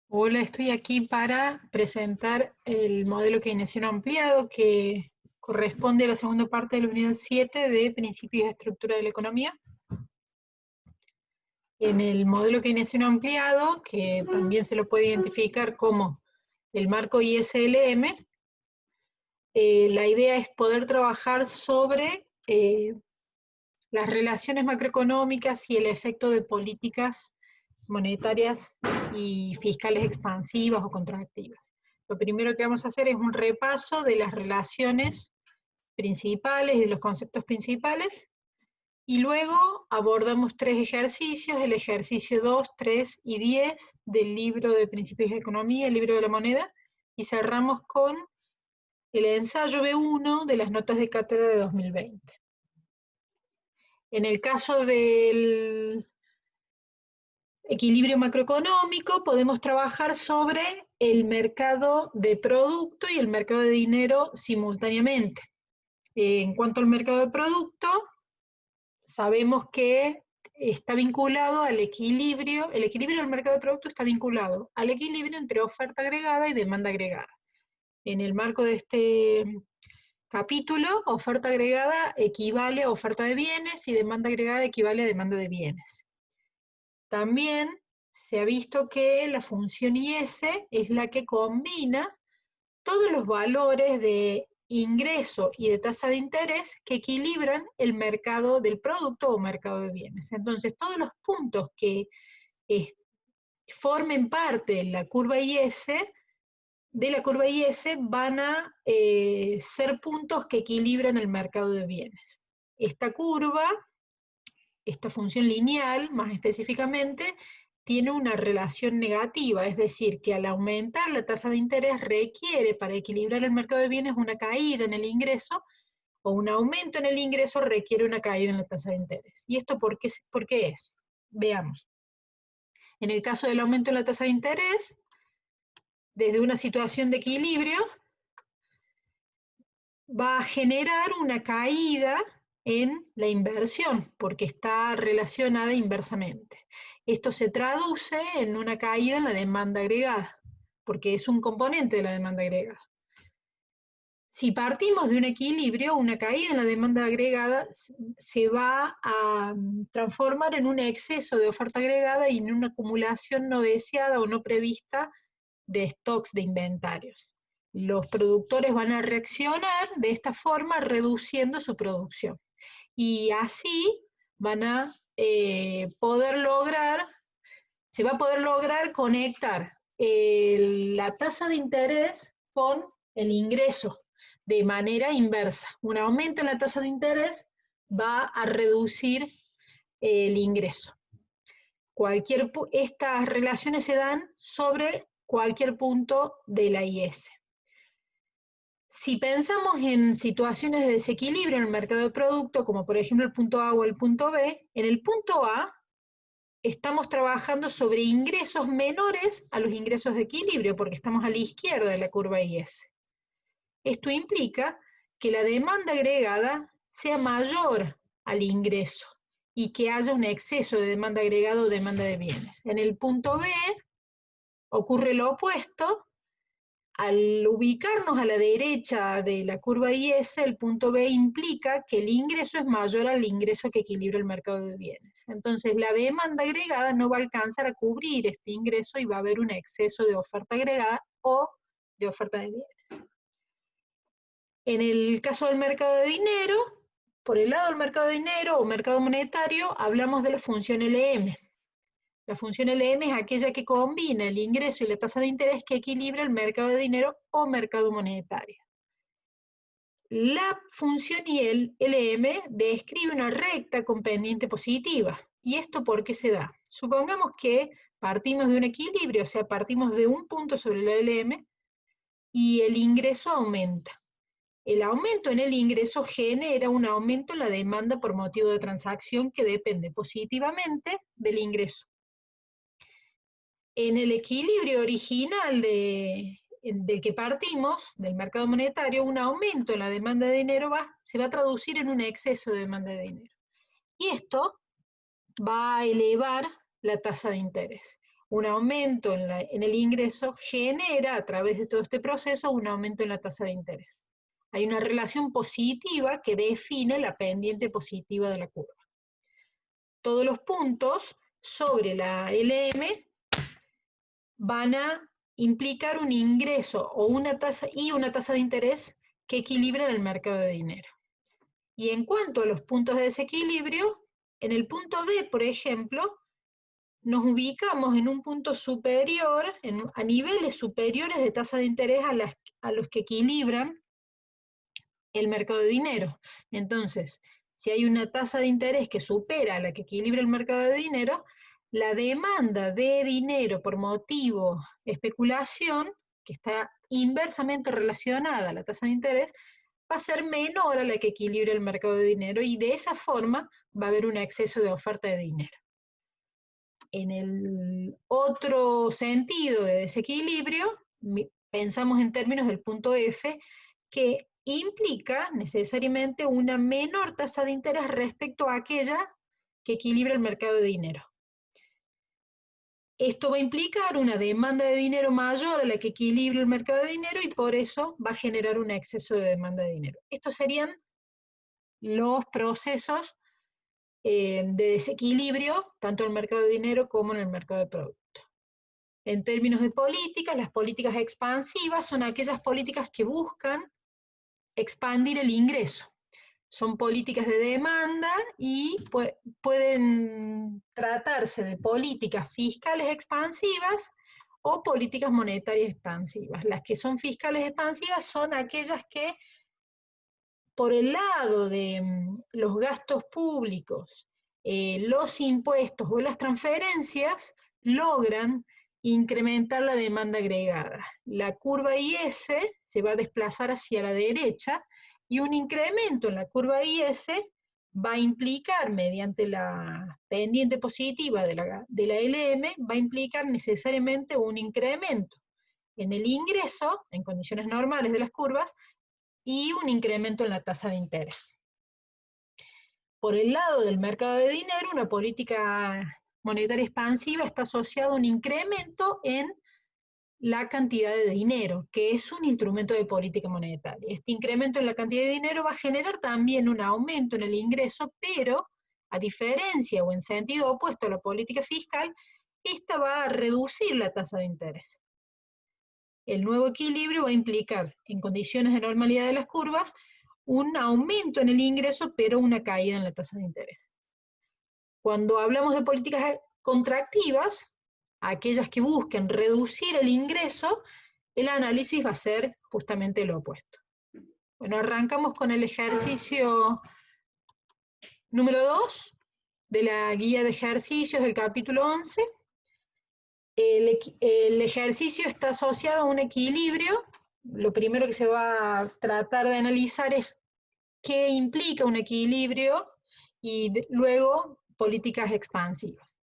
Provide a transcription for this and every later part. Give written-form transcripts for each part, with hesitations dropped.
Hola, estoy aquí para presentar el modelo keynesiano ampliado que corresponde a la segunda parte de la unidad 7 de Principios de Estructura de la Economía. En el modelo keynesiano ampliado, que también se lo puede identificar como el marco ISLM, la idea es poder trabajar sobre las relaciones macroeconómicas y el efecto de políticas monetarias y fiscales expansivas o contractivas. Lo primero que vamos a hacer es un repaso de las relaciones principales y de los conceptos principales, y luego abordamos tres ejercicios, el ejercicio 2, 3 y 10 del libro de Principios de Economía, el libro de la moneda, y cerramos con el ensayo B1 de las notas de cátedra de 2020. En el caso del equilibrio macroeconómico, podemos trabajar sobre el mercado de producto y el mercado de dinero simultáneamente. En cuanto al mercado de producto, sabemos que está vinculado al equilibrio, el equilibrio del mercado de producto está vinculado al equilibrio entre oferta agregada y demanda agregada. En el marco de este capítulo, oferta agregada equivale a oferta de bienes y demanda agregada equivale a demanda de bienes. También se ha visto que la función IS es la que combina todos los valores de ingreso y de tasa de interés que equilibran el mercado del producto o mercado de bienes. Entonces, todos los puntos que formen parte de la curva IS, van a ser puntos que equilibran el mercado de bienes. Esta curva, esta función lineal, más específicamente, tiene una relación negativa, es decir, que al aumentar la tasa de interés requiere para equilibrar el mercado de bienes una caída en el ingreso, o un aumento en el ingreso requiere una caída en la tasa de interés. ¿Y esto por qué es? Veamos. En el caso del aumento en la tasa de interés, desde una situación de equilibrio, va a generar una caída en la inversión, porque está relacionada inversamente. Esto se traduce en una caída en la demanda agregada, porque es un componente de la demanda agregada. Si partimos de un equilibrio, una caída en la demanda agregada se va a transformar en un exceso de oferta agregada y en una acumulación no deseada o no prevista de stocks, de inventarios. Los productores van a reaccionar de esta forma reduciendo su producción. Y así van a poder lograr, se va a poder lograr conectar la tasa de interés con el ingreso de manera inversa. Un aumento en la tasa de interés va a reducir el ingreso. Estas relaciones se dan sobre cualquier punto de la IS. Si pensamos en situaciones de desequilibrio en el mercado de producto, como por ejemplo el punto A o el punto B, en el punto A estamos trabajando sobre ingresos menores a los ingresos de equilibrio, porque estamos a la izquierda de la curva IS. Esto implica que la demanda agregada sea mayor al ingreso y que haya un exceso de demanda agregada o demanda de bienes. En el punto B ocurre lo opuesto. Al ubicarnos a la derecha de la curva IS, el punto B implica que el ingreso es mayor al ingreso que equilibra el mercado de bienes. Entonces, la demanda agregada no va a alcanzar a cubrir este ingreso y va a haber un exceso de oferta agregada o de oferta de bienes. En el caso del mercado de dinero, por el lado del mercado de dinero o mercado monetario, hablamos de la función LM. La función LM es aquella que combina el ingreso y la tasa de interés que equilibra el mercado de dinero o mercado monetario. La función LM describe una recta con pendiente positiva. ¿Y esto por qué se da? Supongamos que partimos de un equilibrio, o sea, partimos de un punto sobre la LM y el ingreso aumenta. El aumento en el ingreso genera un aumento en la demanda por motivo de transacción que depende positivamente del ingreso. En el equilibrio original del que partimos, del mercado monetario, un aumento en la demanda de dinero se va a traducir en un exceso de demanda de dinero. Y esto va a elevar la tasa de interés. un aumento en el ingreso genera a través de todo este proceso un aumento en la tasa de interés. Hay una relación positiva que define la pendiente positiva de la curva. Todos los puntos sobre la LM van a implicar un ingreso o una tasa de interés que equilibran el mercado de dinero. Y en cuanto a los puntos de desequilibrio, en el punto D, por ejemplo, nos ubicamos en un punto superior, a niveles superiores de tasa de interés a los que equilibran el mercado de dinero. Entonces, si hay una tasa de interés que supera a la que equilibra el mercado de dinero, la demanda de dinero por motivo de especulación, que está inversamente relacionada a la tasa de interés, va a ser menor a la que equilibre el mercado de dinero y de esa forma va a haber un exceso de oferta de dinero. En el otro sentido de desequilibrio, pensamos en términos del punto F, que implica necesariamente una menor tasa de interés respecto a aquella que equilibra el mercado de dinero. Esto va a implicar una demanda de dinero mayor a la que equilibra el mercado de dinero y por eso va a generar un exceso de demanda de dinero. Estos serían los procesos de desequilibrio, tanto en el mercado de dinero como en el mercado de producto. En términos de políticas, las políticas expansivas son aquellas políticas que buscan expandir el ingreso. Son políticas de demanda y pueden tratarse de políticas fiscales expansivas o políticas monetarias expansivas. Las que son fiscales expansivas son aquellas que, por el lado de los gastos públicos, los impuestos o las transferencias, logran incrementar la demanda agregada. La curva IS se va a desplazar hacia la derecha y un incremento en la curva IS va a implicar, mediante la pendiente positiva de la LM, va a implicar necesariamente un incremento en el ingreso, en condiciones normales de las curvas, y un incremento en la tasa de interés. Por el lado del mercado de dinero, una política monetaria expansiva está asociada a un incremento en la cantidad de dinero, que es un instrumento de política monetaria. Este incremento en la cantidad de dinero va a generar también un aumento en el ingreso, pero a diferencia o en sentido opuesto a la política fiscal, esta va a reducir la tasa de interés. El nuevo equilibrio va a implicar, en condiciones de normalidad de las curvas, un aumento en el ingreso, pero una caída en la tasa de interés. Cuando hablamos de políticas contractivas, aquellas que busquen reducir el ingreso, el análisis va a ser justamente lo opuesto. Bueno, arrancamos con el ejercicio número 2 de la guía de ejercicios del capítulo 11. El ejercicio está asociado a un equilibrio. Lo primero que se va a tratar de analizar es qué implica un equilibrio y luego políticas expansivas.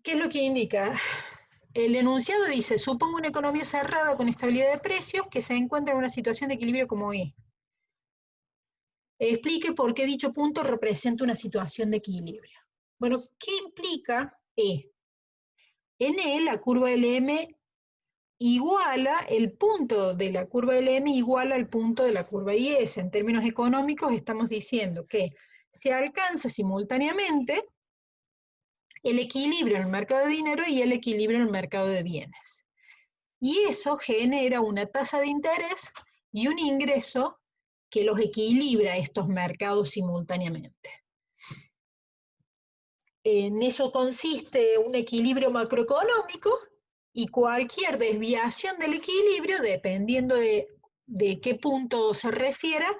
¿Qué es lo que indica? El enunciado dice, supongo una economía cerrada con estabilidad de precios que se encuentra en una situación de equilibrio como E. Explique por qué dicho punto representa una situación de equilibrio. Bueno, ¿qué implica E? En E, la curva LM iguala, el punto de la curva LM iguala al punto de la curva IS. En términos económicos estamos diciendo que se alcanza simultáneamente el equilibrio en el mercado de dinero y el equilibrio en el mercado de bienes. Y eso genera una tasa de interés y un ingreso que los equilibra estos mercados simultáneamente. En eso consiste un equilibrio macroeconómico y cualquier desviación del equilibrio, dependiendo de qué punto se refiera,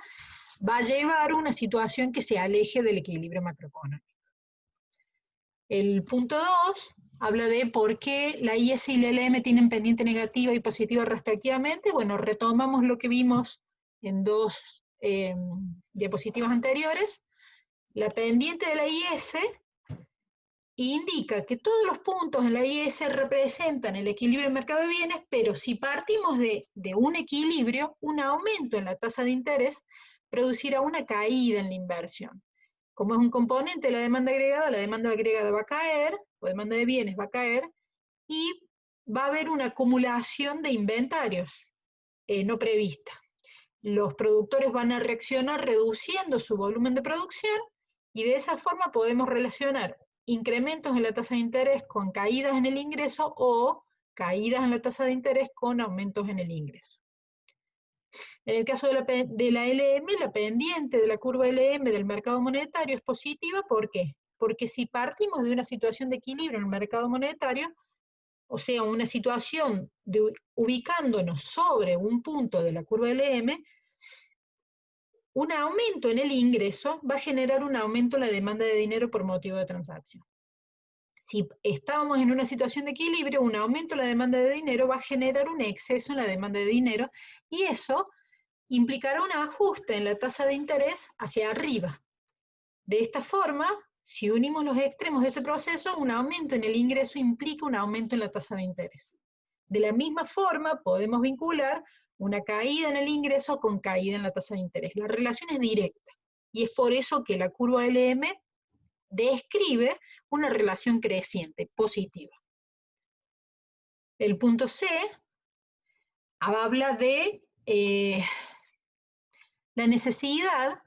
va a llevar a una situación que se aleje del equilibrio macroeconómico. El punto 2 habla de por qué la IS y la LM tienen pendiente negativa y positiva respectivamente. Bueno, retomamos lo que vimos en dos diapositivas anteriores. La pendiente de la IS indica que todos los puntos en la IS representan el equilibrio del mercado de bienes, pero si partimos de un equilibrio, un aumento en la tasa de interés producirá una caída en la inversión. Como es un componente de la demanda agregada va a caer, o demanda de bienes va a caer, y va a haber una acumulación de inventarios no prevista. Los productores van a reaccionar reduciendo su volumen de producción, y de esa forma podemos relacionar incrementos en la tasa de interés con caídas en el ingreso, o caídas en la tasa de interés con aumentos en el ingreso. En el caso de la LM, la pendiente de la curva LM del mercado monetario es positiva. ¿Por qué? Porque si partimos de una situación de equilibrio en el mercado monetario, o sea, una situación de ubicándonos sobre un punto de la curva LM, un aumento en el ingreso va a generar un aumento en la demanda de dinero por motivo de transacción. Si estábamos en una situación de equilibrio, un aumento en la demanda de dinero va a generar un exceso en la demanda de dinero, y eso implicará un ajuste en la tasa de interés hacia arriba. De esta forma, si unimos los extremos de este proceso, un aumento en el ingreso implica un aumento en la tasa de interés. De la misma forma, podemos vincular una caída en el ingreso con caída en la tasa de interés. La relación es directa, y es por eso que la curva LM describe una relación creciente, positiva. El punto C habla de la necesidad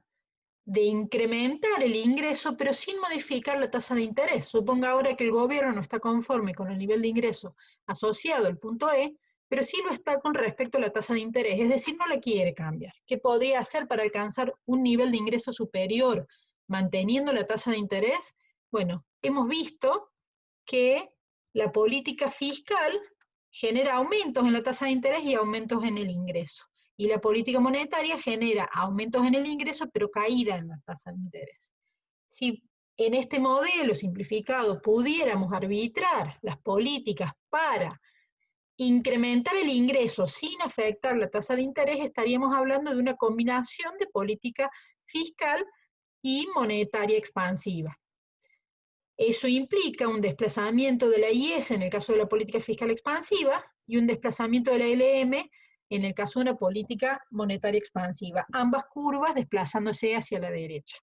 de incrementar el ingreso, pero sin modificar la tasa de interés. Suponga ahora que el gobierno no está conforme con el nivel de ingreso asociado al punto E, pero sí lo está con respecto a la tasa de interés, es decir, no la quiere cambiar. ¿Qué podría hacer para alcanzar un nivel de ingreso superior manteniendo la tasa de interés? Bueno, hemos visto que la política fiscal genera aumentos en la tasa de interés y aumentos en el ingreso. Y la política monetaria genera aumentos en el ingreso, pero caída en la tasa de interés. Si en este modelo simplificado pudiéramos arbitrar las políticas para incrementar el ingreso sin afectar la tasa de interés, estaríamos hablando de una combinación de política fiscal y monetaria expansiva. Eso implica un desplazamiento de la IS en el caso de la política fiscal expansiva y un desplazamiento de la LM en el caso de una política monetaria expansiva, ambas curvas desplazándose hacia la derecha.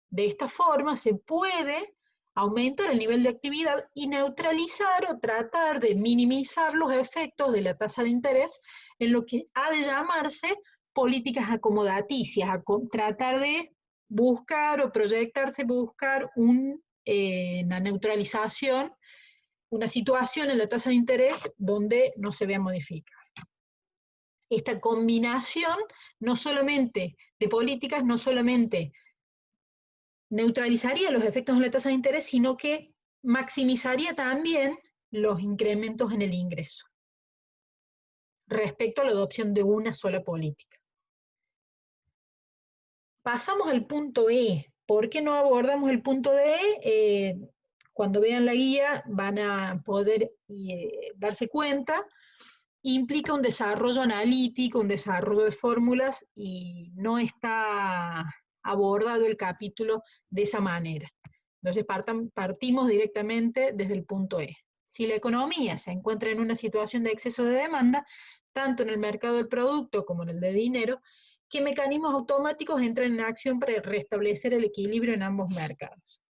De esta forma se puede aumentar el nivel de actividad y neutralizar o tratar de minimizar los efectos de la tasa de interés en lo que ha de llamarse políticas acomodaticias, tratar de buscar o proyectarse, buscar una neutralización, una situación en la tasa de interés donde no se vea modificada. Esta combinación no solamente de políticas, no solamente neutralizaría los efectos en la tasa de interés, sino que maximizaría también los incrementos en el ingreso respecto a la adopción de una sola política. Pasamos al punto E. ¿Por qué no abordamos el punto D? Cuando vean la guía van a poder darse cuenta. Implica un desarrollo analítico, un desarrollo de fórmulas, y no está abordado el capítulo de esa manera. Entonces partimos directamente desde el punto E. Si la economía se encuentra en una situación de exceso de demanda, tanto en el mercado del producto como en el de dinero, ¿qué mecanismos automáticos entran en acción para restablecer el equilibrio en ambos mercados?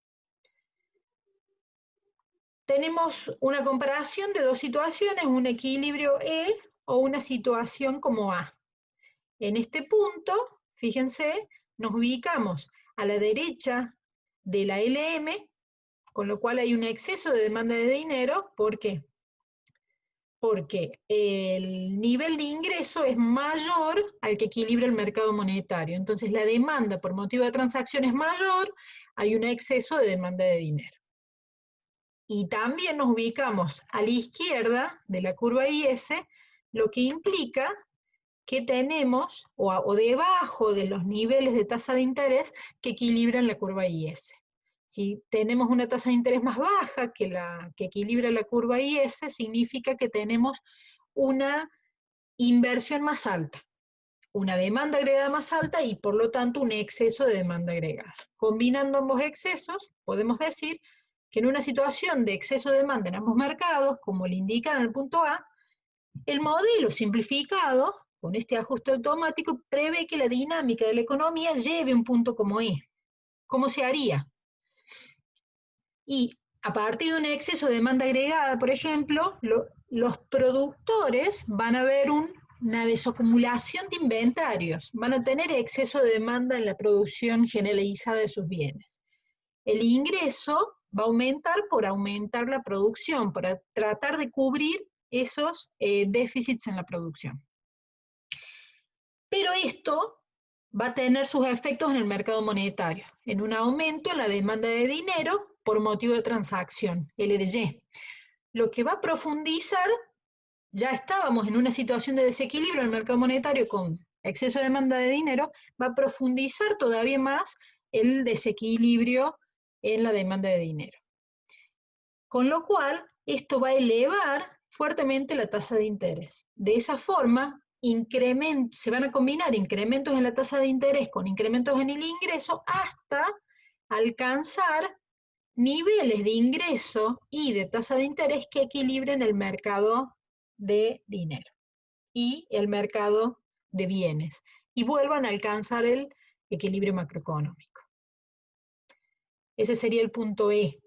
Tenemos una comparación de dos situaciones, un equilibrio E o una situación como A. En este punto, fíjense, nos ubicamos a la derecha de la LM, con lo cual hay un exceso de demanda de dinero. ¿Por qué? Porque el nivel de ingreso es mayor al que equilibra el mercado monetario. Entonces la demanda por motivo de transacción es mayor, hay un exceso de demanda de dinero. Y también nos ubicamos a la izquierda de la curva IS, lo que implica que tenemos, o debajo de los niveles de tasa de interés que equilibran la curva IS. Si tenemos una tasa de interés más baja que la que equilibra la curva IS, significa que tenemos una inversión más alta, una demanda agregada más alta y por lo tanto un exceso de demanda agregada. Combinando ambos excesos, podemos decir que en una situación de exceso de demanda en ambos mercados, como le indica en el punto A, el modelo simplificado, con este ajuste automático, prevé que la dinámica de la economía lleve un punto como E. ¿Cómo se haría? Y a partir de un exceso de demanda agregada, por ejemplo, los productores van a ver una desacumulación de inventarios, van a tener exceso de demanda en la producción generalizada de sus bienes. El ingreso va a aumentar por aumentar la producción, para tratar de cubrir esos déficits en la producción. Pero esto va a tener sus efectos en el mercado monetario, en un aumento en la demanda de dinero por motivo de transacción, LDY. Lo que va a profundizar, ya estábamos en una situación de desequilibrio en el mercado monetario con exceso de demanda de dinero, va a profundizar todavía más el desequilibrio en la demanda de dinero. Con lo cual, esto va a elevar fuertemente la tasa de interés. De esa forma, se van a combinar incrementos en la tasa de interés con incrementos en el ingreso hasta alcanzar niveles de ingreso y de tasa de interés que equilibren el mercado de dinero y el mercado de bienes y vuelvan a alcanzar el equilibrio macroeconómico. Ese sería el punto E.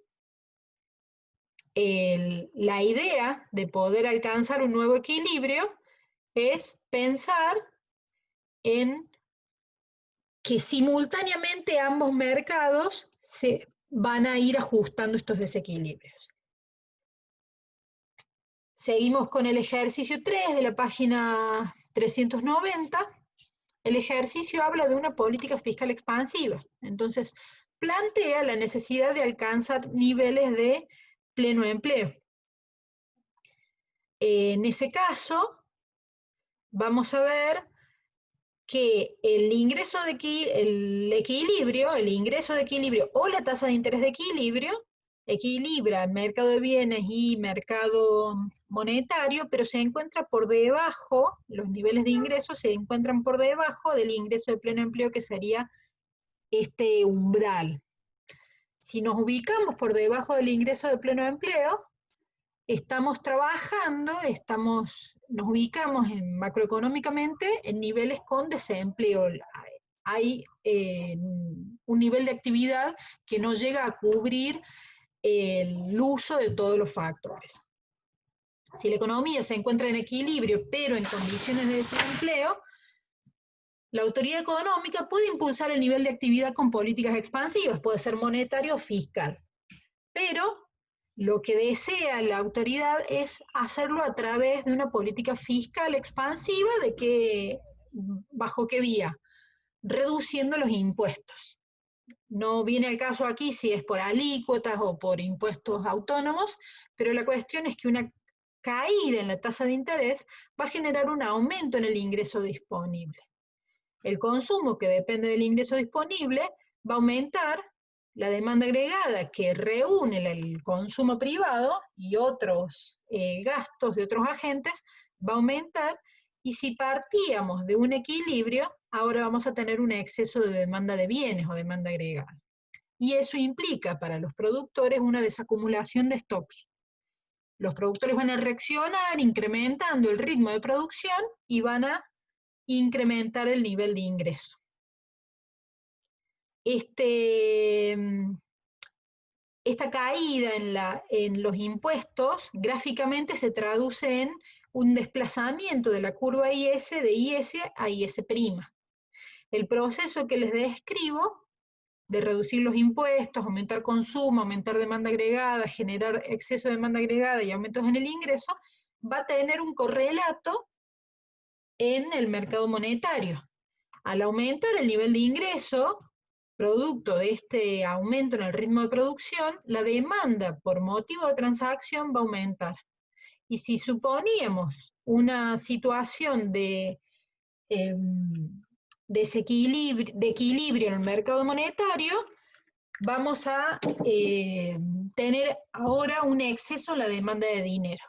La idea de poder alcanzar un nuevo equilibrio es pensar en que simultáneamente ambos mercados se van a ir ajustando estos desequilibrios. Seguimos con el ejercicio 3 de la página 390. El ejercicio habla de una política fiscal expansiva. Entonces, plantea la necesidad de alcanzar niveles de pleno empleo. En ese caso, vamos a ver que el ingreso de el ingreso de equilibrio o la tasa de interés de equilibrio equilibra el mercado de bienes y mercado monetario, pero se encuentra por debajo, los niveles de ingreso se encuentran por debajo del ingreso de pleno empleo, que sería este umbral. Si nos ubicamos por debajo del ingreso de pleno empleo, estamos trabajando, nos ubicamos macroeconómicamente en niveles con desempleo. Hay un nivel de actividad que no llega a cubrir el uso de todos los factores. Si la economía se encuentra en equilibrio, pero en condiciones de desempleo, la autoridad económica puede impulsar el nivel de actividad con políticas expansivas, puede ser monetario o fiscal. Pero lo que desea la autoridad es hacerlo a través de una política fiscal expansiva, ¿bajo qué vía? Reduciendo los impuestos. No viene al caso aquí si es por alícuotas o por impuestos autónomos, pero la cuestión es que una caída en la tasa de interés va a generar un aumento en el ingreso disponible. El consumo, que depende del ingreso disponible, va a aumentar. La demanda agregada, que reúne el consumo privado y otros gastos de otros agentes, va a aumentar, y si partíamos de un equilibrio, ahora vamos a tener un exceso de demanda de bienes o demanda agregada. Y eso implica para los productores una desacumulación de stocks. Los productores van a reaccionar incrementando el ritmo de producción y van a incrementar el nivel de ingreso. Esta caída en los impuestos gráficamente se traduce en un desplazamiento de la curva IS de IS a IS'. El proceso que les describo de reducir los impuestos, aumentar consumo, aumentar demanda agregada, generar exceso de demanda agregada y aumentos en el ingreso, va a tener un correlato en el mercado monetario. Al aumentar el nivel de ingreso, producto de este aumento en el ritmo de producción, la demanda por motivo de transacción va a aumentar. Y si suponíamos una situación de equilibrio en el mercado monetario, vamos a tener ahora un exceso en la demanda de dinero.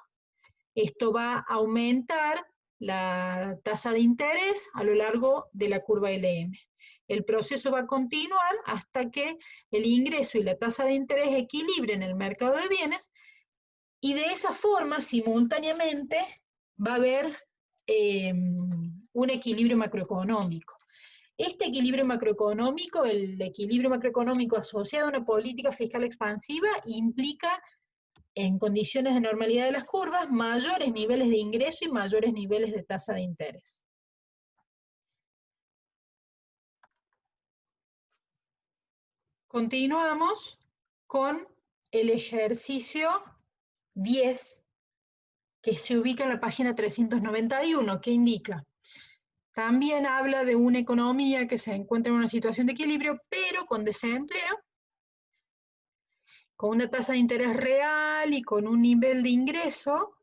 Esto va a aumentar la tasa de interés a lo largo de la curva LM. El proceso va a continuar hasta que el ingreso y la tasa de interés equilibren el mercado de bienes, y de esa forma, simultáneamente, va a haber un equilibrio macroeconómico. Este equilibrio macroeconómico, el equilibrio macroeconómico asociado a una política fiscal expansiva, implica, en condiciones de normalidad de las curvas, mayores niveles de ingreso y mayores niveles de tasa de interés. Continuamos con el ejercicio 10, que se ubica en la página 391, que indica: también habla de una economía que se encuentra en una situación de equilibrio, pero con desempleo, con una tasa de interés real y con un nivel de ingreso,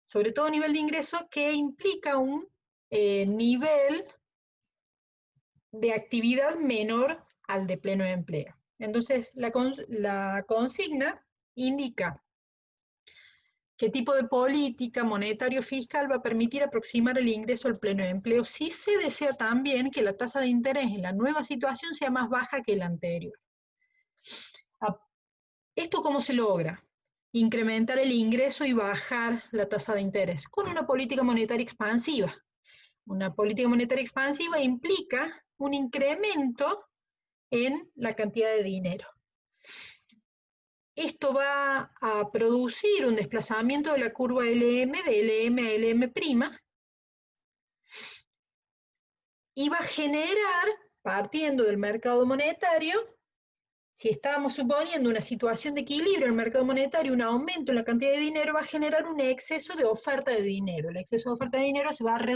sobre todo nivel de ingreso que implica un nivel de actividad menor al de pleno empleo. Entonces, la consigna indica qué tipo de política monetario-fiscal va a permitir aproximar el ingreso al pleno empleo si se desea también que la tasa de interés en la nueva situación sea más baja que la anterior. ¿Esto cómo se logra? Incrementar el ingreso y bajar la tasa de interés con una política monetaria expansiva. Una política monetaria expansiva implica un incremento en la cantidad de dinero. Esto va a producir un desplazamiento de la curva LM, de LM a LM', y va a generar, partiendo del mercado monetario, si estábamos suponiendo una situación de equilibrio en el mercado monetario, un aumento en la cantidad de dinero va a generar un exceso de oferta de dinero. El exceso de oferta de dinero se va a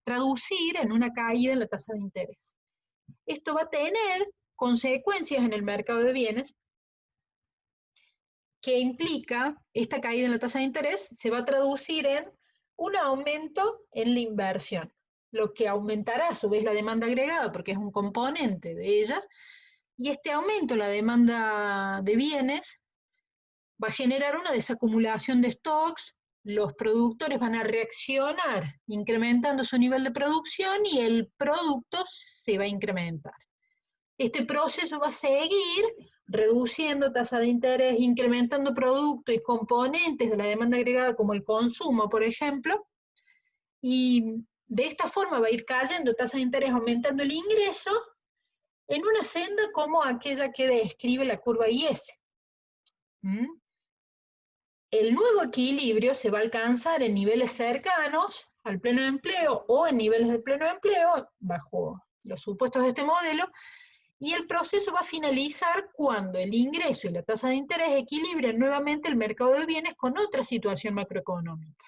traducir en una caída en la tasa de interés. Esto va a tener consecuencias en el mercado de bienes, que implica, esta caída en la tasa de interés se va a traducir en un aumento en la inversión, lo que aumentará a su vez la demanda agregada, porque es un componente de ella, y este aumento en la demanda de bienes va a generar una desacumulación de stocks, los productores van a reaccionar incrementando su nivel de producción y el producto se va a incrementar. Este proceso va a seguir reduciendo tasa de interés, incrementando productos y componentes de la demanda agregada como el consumo, por ejemplo, y de esta forma va a ir cayendo tasa de interés, aumentando el ingreso en una senda como aquella que describe la curva IS. El nuevo equilibrio se va a alcanzar en niveles cercanos al pleno empleo o en niveles de pleno empleo, bajo los supuestos de este modelo, y el proceso va a finalizar cuando el ingreso y la tasa de interés equilibren nuevamente el mercado de bienes con otra situación macroeconómica.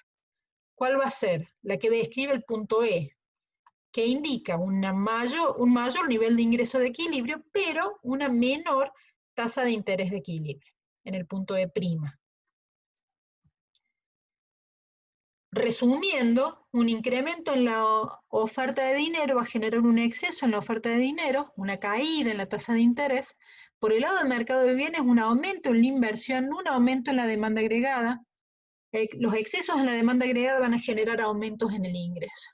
¿Cuál va a ser? La que describe el punto E, que indica un mayor nivel de ingreso de equilibrio, pero una menor tasa de interés de equilibrio, en el punto E'. Resumiendo, un incremento en la oferta de dinero va a generar un exceso en la oferta de dinero, una caída en la tasa de interés. Por el lado del mercado de bienes, un aumento en la inversión, un aumento en la demanda agregada. Los excesos en la demanda agregada van a generar aumentos en el ingreso.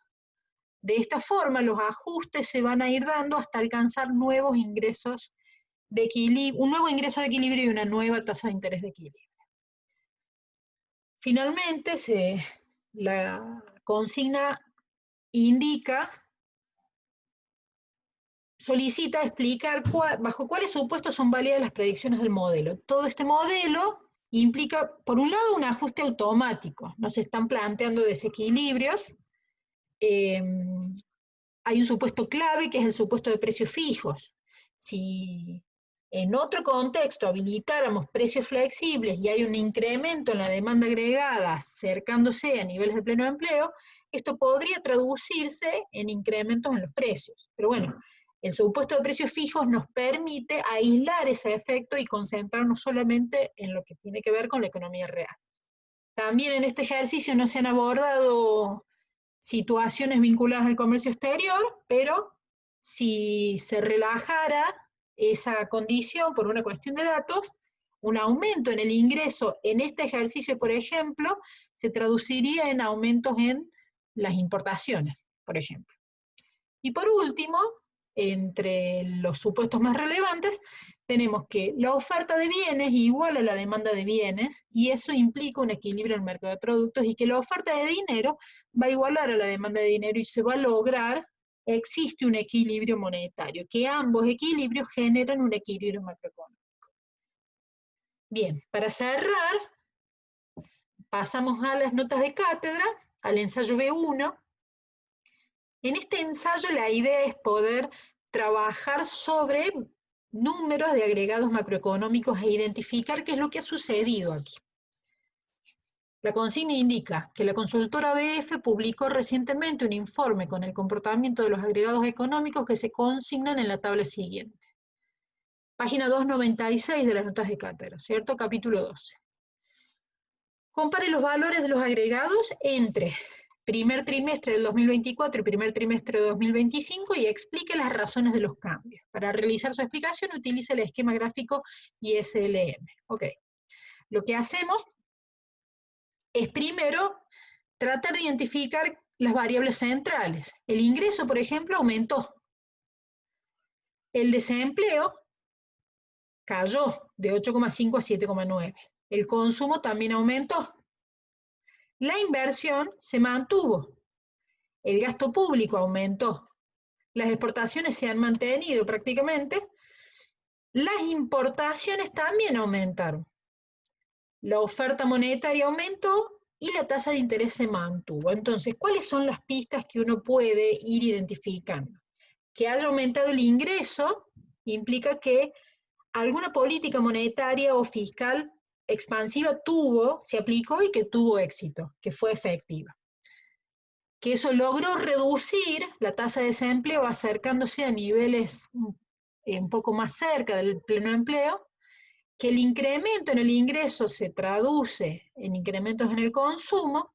De esta forma, los ajustes se van a ir dando hasta alcanzar nuevos ingresos de equilibrio, un nuevo ingreso de equilibrio y una nueva tasa de interés de equilibrio. Finalmente, la consigna solicita explicar bajo cuáles supuestos son válidas las predicciones del modelo. Todo este modelo implica, por un lado, un ajuste automático. Nos están planteando desequilibrios. Hay un supuesto clave que es el supuesto de precios fijos. Si en otro contexto habilitáramos precios flexibles y hay un incremento en la demanda agregada acercándose a niveles de pleno empleo, esto podría traducirse en incrementos en los precios. Pero bueno, el supuesto de precios fijos nos permite aislar ese efecto y concentrarnos solamente en lo que tiene que ver con la economía real. También en este ejercicio no se han abordado situaciones vinculadas al comercio exterior, pero si se relajara esa condición por una cuestión de datos, un aumento en el ingreso en este ejercicio, por ejemplo, se traduciría en aumentos en las importaciones, por ejemplo. Y por último, entre los supuestos más relevantes, tenemos que la oferta de bienes igual a la demanda de bienes, y eso implica un equilibrio en el mercado de productos, y que la oferta de dinero va a igualar a la demanda de dinero y se va a lograr existe un equilibrio monetario, que ambos equilibrios generan un equilibrio macroeconómico. Bien, para cerrar, pasamos a las notas de cátedra, al ensayo B1. En este ensayo la idea es poder trabajar sobre números de agregados macroeconómicos e identificar qué es lo que ha sucedido aquí. La consigna indica que la consultora BF publicó recientemente un informe con el comportamiento de los agregados económicos que se consignan en la tabla siguiente. Página 296 de las notas de cátedra, ¿cierto? Capítulo 12. Compare los valores de los agregados entre primer trimestre del 2024 y primer trimestre de 2025 y explique las razones de los cambios. Para realizar su explicación utilice el esquema gráfico ISLM. Ok. Lo que hacemos es primero tratar de identificar las variables centrales. El ingreso, por ejemplo, aumentó. El desempleo cayó de 8,5 a 7,9. El consumo también aumentó. La inversión se mantuvo. El gasto público aumentó. Las exportaciones se han mantenido prácticamente. Las importaciones también aumentaron. La oferta monetaria aumentó y la tasa de interés se mantuvo. Entonces, ¿cuáles son las pistas que uno puede ir identificando? Que haya aumentado el ingreso implica que alguna política monetaria o fiscal expansiva se aplicó y que tuvo éxito, que fue efectiva. Que eso logró reducir la tasa de desempleo acercándose a niveles un poco más cerca del pleno empleo, que el incremento en el ingreso se traduce en incrementos en el consumo,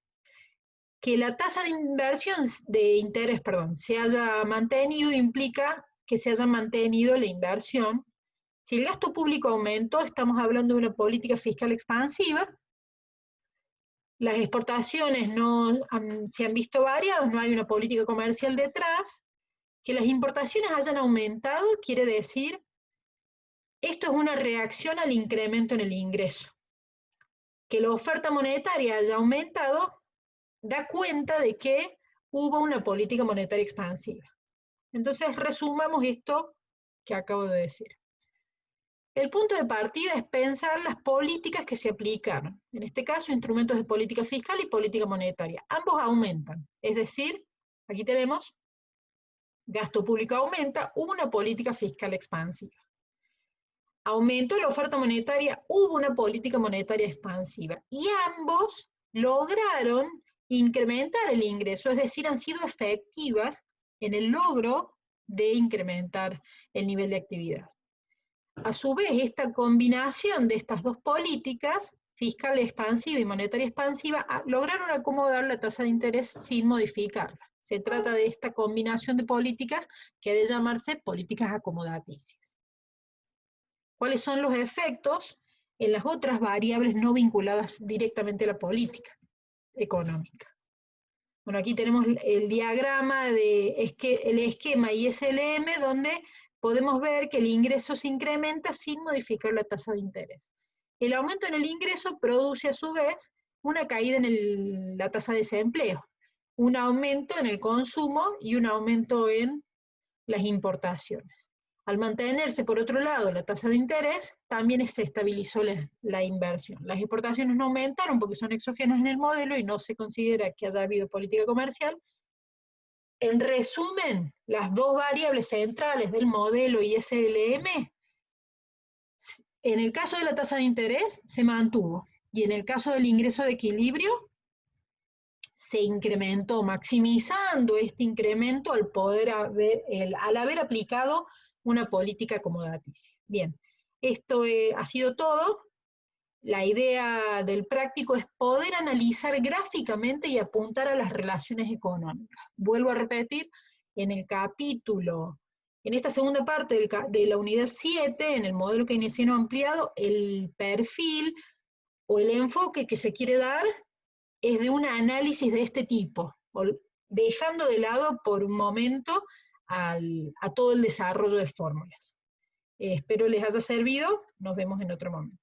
que la tasa de inversión de interés, se haya mantenido implica que se haya mantenido la inversión. Si el gasto público aumentó, estamos hablando de una política fiscal expansiva. Las exportaciones se han visto variadas, no hay una política comercial detrás. Que las importaciones hayan aumentado quiere decir, esto es una reacción al incremento en el ingreso. Que la oferta monetaria haya aumentado da cuenta de que hubo una política monetaria expansiva. Entonces, resumamos esto que acabo de decir. El punto de partida es pensar las políticas que se aplicaron. En este caso, instrumentos de política fiscal y política monetaria. Ambos aumentan. Es decir, aquí tenemos gasto público aumenta, una política fiscal expansiva. Aumentó la oferta monetaria, hubo una política monetaria expansiva. Y ambos lograron incrementar el ingreso, es decir, han sido efectivas en el logro de incrementar el nivel de actividad. A su vez, esta combinación de estas dos políticas, fiscal expansiva y monetaria expansiva, lograron acomodar la tasa de interés sin modificarla. Se trata de esta combinación de políticas que ha de llamarse políticas acomodaticias. ¿Cuáles son los efectos en las otras variables no vinculadas directamente a la política económica? Bueno, aquí tenemos el diagrama el esquema ISLM, donde podemos ver que el ingreso se incrementa sin modificar la tasa de interés. El aumento en el ingreso produce a su vez una caída en la tasa de desempleo, un aumento en el consumo y un aumento en las importaciones. Al mantenerse, por otro lado, la tasa de interés, también se estabilizó la inversión. Las exportaciones no aumentaron porque son exógenas en el modelo y no se considera que haya habido política comercial. En resumen, las dos variables centrales del modelo ISLM, en el caso de la tasa de interés, se mantuvo. Y en el caso del ingreso de equilibrio, se incrementó, maximizando este incremento al haber aplicado una política acomodaticia. Bien, esto ha sido todo. La idea del práctico es poder analizar gráficamente y apuntar a las relaciones económicas. Vuelvo a repetir, en esta segunda parte de la unidad 7, en el modelo keynesiano ampliado, el perfil o el enfoque que se quiere dar es de un análisis de este tipo, dejando de lado por un momento a todo el desarrollo de fórmulas. Espero les haya servido, nos vemos en otro momento.